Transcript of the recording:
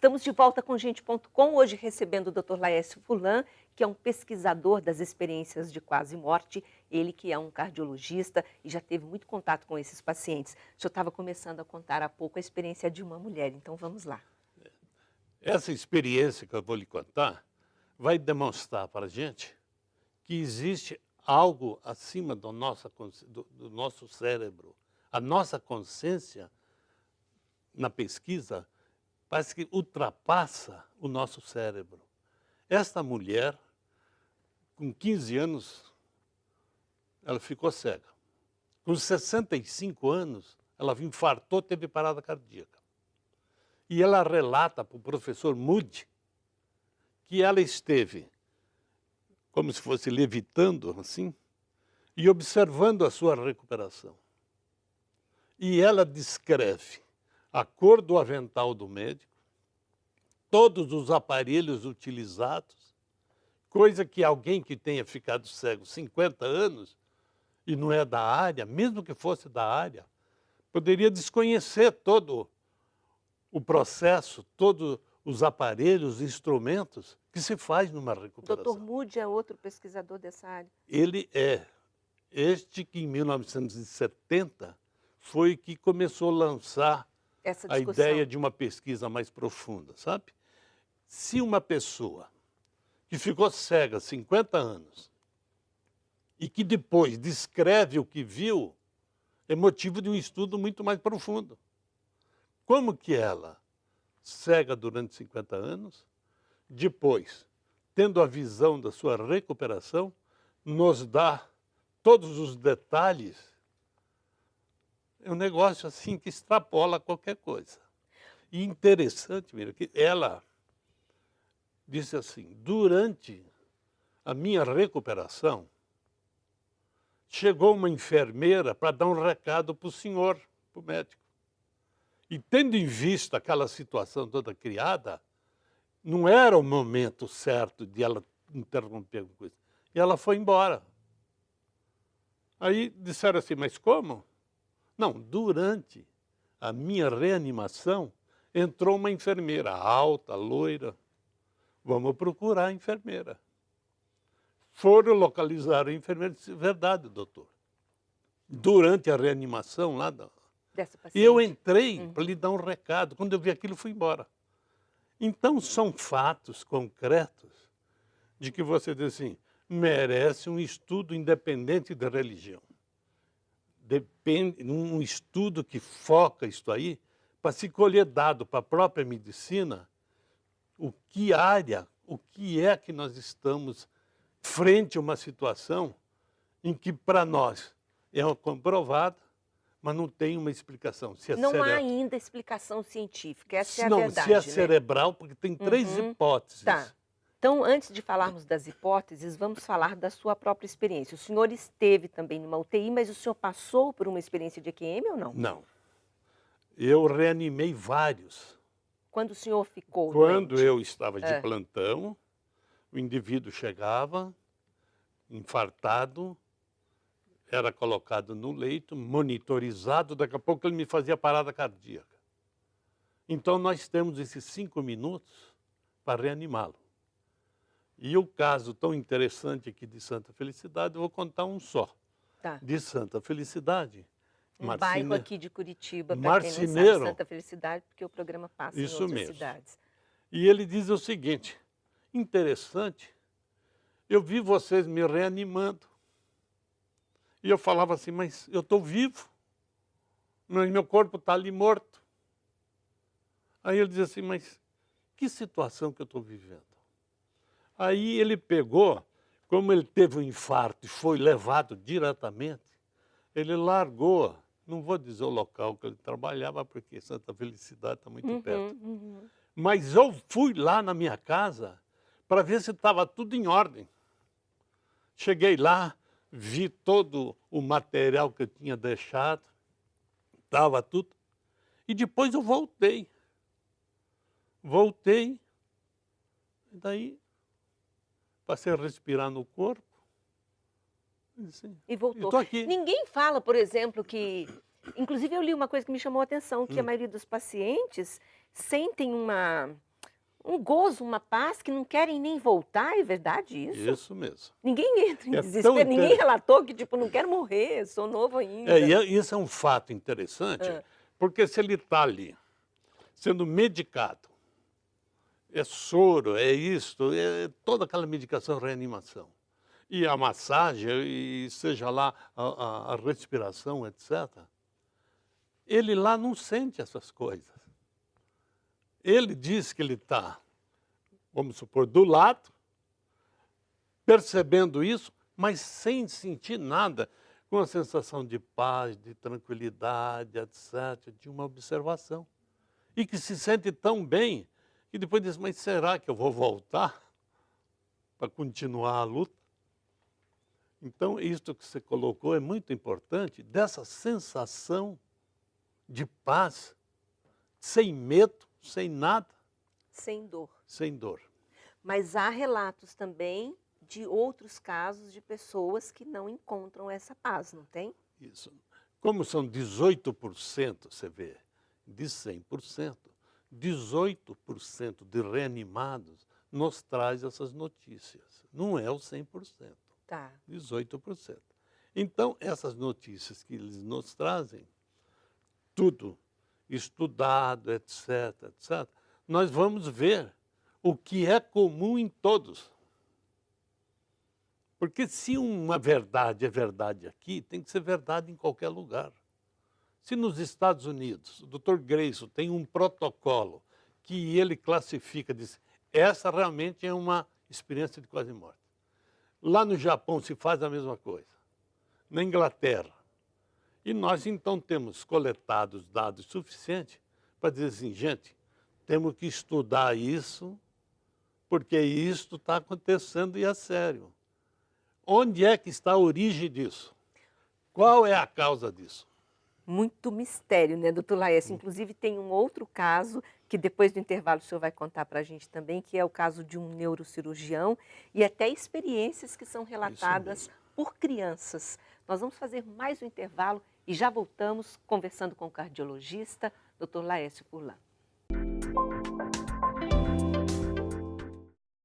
Estamos de volta com Gente.com, hoje recebendo o Dr. Laércio Furlan, que é um pesquisador das experiências de quase morte, ele que é um cardiologista e já teve muito contato com esses pacientes. O senhor estava começando a contar há pouco a experiência de uma mulher, então vamos lá. Essa experiência que eu vou lhe contar vai demonstrar para a gente que existe algo acima do nosso cérebro. A nossa consciência, na pesquisa, parece que ultrapassa o nosso cérebro. Esta mulher, com 15 anos, ela ficou cega. Com 65 anos, ela infartou, teve parada cardíaca. E ela relata para o professor Moody que ela esteve como se fosse levitando, assim, e observando a sua recuperação. E ela descreve a cor do avental do médico, todos os aparelhos utilizados, coisa que alguém que tenha ficado cego 50 anos e não é da área, mesmo que fosse da área, poderia desconhecer todo o processo, todos os aparelhos, os instrumentos que se faz numa recuperação. Dr. Moody é outro pesquisador dessa área? Ele é. Este que em 1970 foi que começou a lançar a ideia de uma pesquisa mais profunda, sabe? Se uma pessoa que ficou cega há 50 anos e que depois descreve o que viu, é motivo de um estudo muito mais profundo. Como que ela, cega durante 50 anos, depois, tendo a visão da sua recuperação, nos dá todos os detalhes. É um negócio assim que extrapola qualquer coisa. E interessante, mira, que ela disse assim, durante a minha recuperação, chegou uma enfermeira para dar um recado para o senhor, para o médico. E tendo em vista aquela situação toda criada, não era o momento certo de ela interromper alguma coisa. E ela foi embora. Aí disseram assim, mas como? Não, durante a minha reanimação, entrou uma enfermeira alta, loira. Vamos procurar a enfermeira. Foram localizar a enfermeira e disse, verdade, doutor. Durante a reanimação lá, Dessa paciente. eu entrei para lhe dar um recado. Quando eu vi aquilo, fui embora. Então, são fatos concretos de que você diz assim, merece um estudo independente da religião. Depende, um estudo que foca isto aí, para se colher dado para a própria medicina, o que é que nós estamos frente a uma situação em que, para nós, é comprovada, mas não tem uma explicação. Se é não há ainda explicação científica, essa é a não, verdade, se é né? cerebral, porque tem três hipóteses. Tá. Então, antes de falarmos das hipóteses, vamos falar da sua própria experiência. O senhor esteve também numa UTI, mas o senhor passou por uma experiência de EQM ou não? Não. Eu reanimei vários. Quando o senhor ficou Quando doente? eu estava de plantão, o indivíduo chegava, infartado, era colocado no leito, monitorizado, daqui a pouco ele me fazia parada cardíaca. Então, nós temos esses 5 minutos para reanimá-lo. E o caso tão interessante aqui de Santa Felicidade, eu vou contar um só. Tá. De Santa Felicidade. Um bairro aqui de Curitiba, para quem não sabe, Marceneiro. Santa Felicidade, porque o programa passa Isso em outras mesmo. cidades. E ele diz o seguinte, interessante, eu vi vocês me reanimando. E eu falava assim, mas eu estou vivo, meu corpo está ali morto. Aí ele diz assim, mas que situação que eu estou vivendo? Aí ele pegou, como ele teve um infarto e foi levado diretamente, ele largou, não vou dizer o local que ele trabalhava, porque Santa Felicidade está muito perto. Mas eu fui lá na minha casa para ver se estava tudo em ordem. Cheguei lá, vi todo o material que eu tinha deixado, estava tudo. E depois eu voltei. Voltei, e daí passei a respirar no corpo. Assim, E voltou. estou aqui. Ninguém fala, por exemplo, que... Inclusive, eu li uma coisa que me chamou a atenção, que a maioria dos pacientes sentem uma Um gozo, uma paz que não querem nem voltar, é verdade isso? Isso mesmo. Ninguém entra em É tão desespero, ninguém inter relatou que, tipo, não quero morrer, sou novo ainda. Isso é um fato interessante, Hã. porque se ele está ali, sendo medicado, é soro, é isto, é toda aquela medicação, reanimação, e a massagem, e seja lá a respiração, etc., ele lá não sente essas coisas. Ele diz que ele está, vamos supor, do lado, percebendo isso, mas sem sentir nada, com a sensação de paz, de tranquilidade, etc., de uma observação. E que se sente tão bem, que depois diz, mas será que eu vou voltar para continuar a luta? Então, isto que você colocou é muito importante, dessa sensação de paz, sem medo, sem nada, Sem dor. sem dor. Mas há relatos também de outros casos de pessoas que não encontram essa paz, não tem? Isso. Como são 18%, você vê, de 100%, 18% de reanimados nos traz essas notícias. Não é o 100%, Tá. 18%. Então, essas notícias que eles nos trazem, tudo estudado, etc., etc., nós vamos ver o que é comum em todos. Porque se uma verdade é verdade aqui, tem que ser verdade em qualquer lugar. Se nos Estados Unidos o Dr. Grayson tem um protocolo que ele classifica, diz, essa realmente é uma experiência de quase morte. Lá no Japão se faz a mesma coisa. Na Inglaterra. E nós então temos coletados dados suficientes para dizer assim, gente, temos que estudar isso, porque isto está acontecendo e é sério. Onde é que está a origem disso? Qual é a causa disso? Muito mistério, né, doutor Laércio? Inclusive tem um outro caso, que depois do intervalo o senhor vai contar para a gente também, que é o caso de um neurocirurgião e até experiências que são relatadas por crianças. Nós vamos fazer mais um intervalo e já voltamos conversando com o cardiologista, doutor Laércio Furlan.